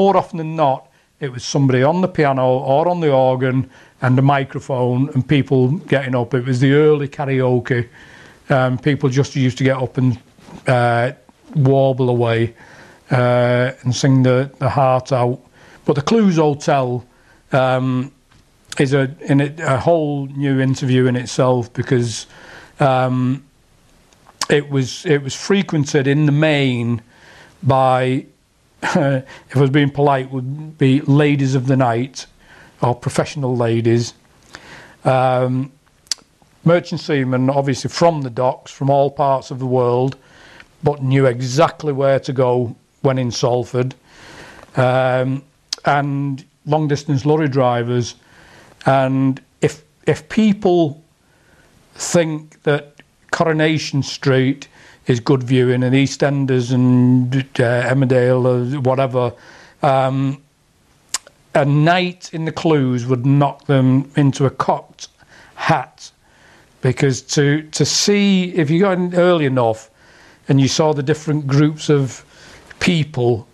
More often than not, it was somebody on the piano or on the organ and a microphone and people getting up. It was the early karaoke. People just used to get up and warble away and sing the heart out. But the Clewes Hotel is a whole new interview in itself, because it was frequented in the main by, if I was being polite, would be ladies of the night or professional ladies. Merchant seamen, obviously from the docks, from all parts of the world, but knew exactly where to go when in Salford. And long distance lorry drivers. And if people think that Coronation Street is good viewing and EastEnders and Emmerdale or whatever, a night in the Clewes would knock them into a cocked hat, because to see, if you got in early enough and you saw the different groups of people,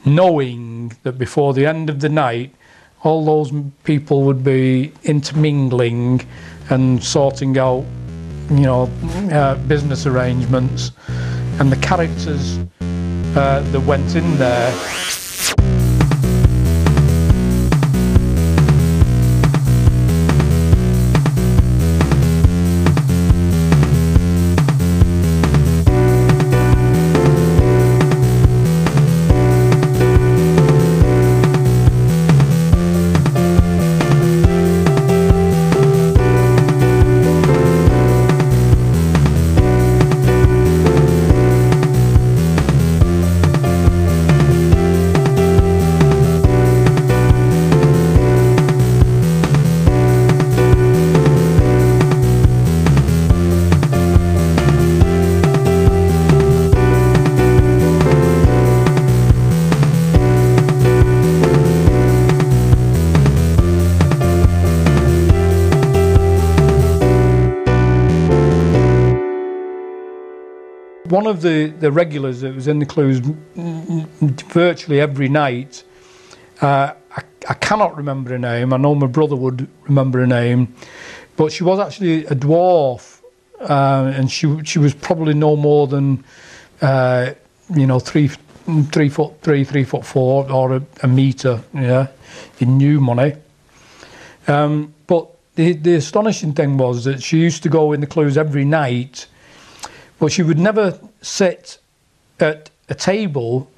knowing that before the end of the night all those people would be intermingling and sorting out, you know, business arrangements, and the characters that went in there. One of the regulars that was in the Clewes virtually every night, I cannot remember her name. I know my brother would remember her name, but she was actually a dwarf, and she was probably no more than 3 foot 3, 3 foot 4, or a metre, yeah, in new money. But the astonishing thing was that she used to go in the Clewes every night. But she would never sit at a table,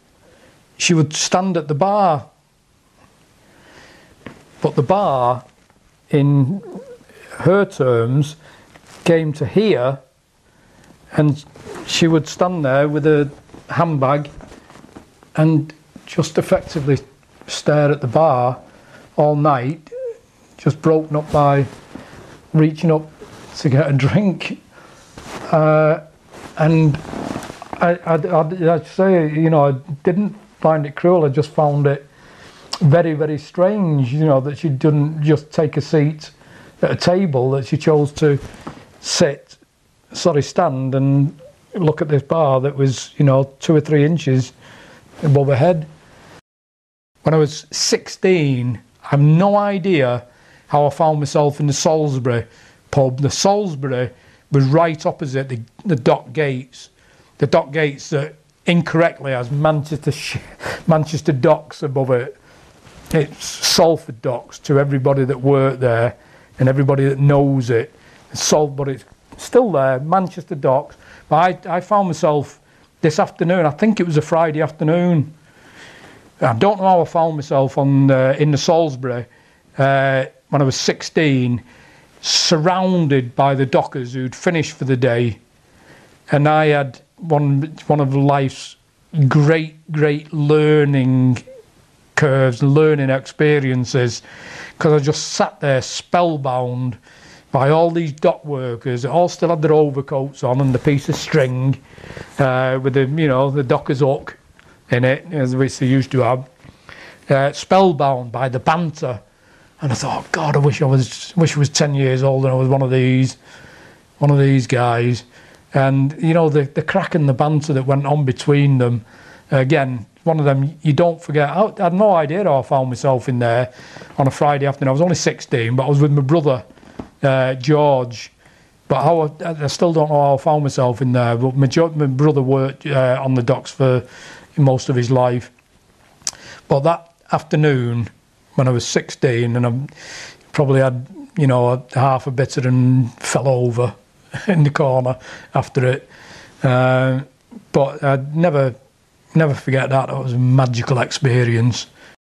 she would stand at the bar. But the bar, in her terms, came to here, and she would stand there with a handbag and just effectively stare at the bar all night, just broken up by reaching up to get a drink. And I'd say, you know, I didn't find it cruel. I just found it very, very strange, you know, that she didn't just take a seat at a table, that she chose to stand and look at this bar that was, you know, 2 or 3 inches above her head. When I was 16, I have no idea how I found myself in the Salisbury Pub. The Salisbury was right opposite the dock gates. The dock gates that incorrectly has Manchester Docks above it. It's Salford Docks to everybody that worked there and everybody that knows it. But it's still there, Manchester Docks. But I found myself this afternoon, I think it was a Friday afternoon. I don't know how I found myself in the Salisbury when I was 16, surrounded by the dockers who'd finished for the day, and I had one of life's great learning curves, learning experiences, because I just sat there spellbound by all these dock workers that all still had their overcoats on and the piece of string with the docker's hook in it, as which they used to have, spellbound by the banter. And I thought, God, I wish I was 10 years old and I was one of these guys. And you know, the crack and the banter that went on between them, again, one of them you don't forget. I had no idea how I found myself in there on a Friday afternoon. I was only 16, but I was with my brother, George. But I still don't know how I found myself in there. But my brother worked on the docks for most of his life. But that afternoon, when I was 16, and I probably had, you know, half a bitter and fell over in the corner after it. But I'd never forget that. It was a magical experience.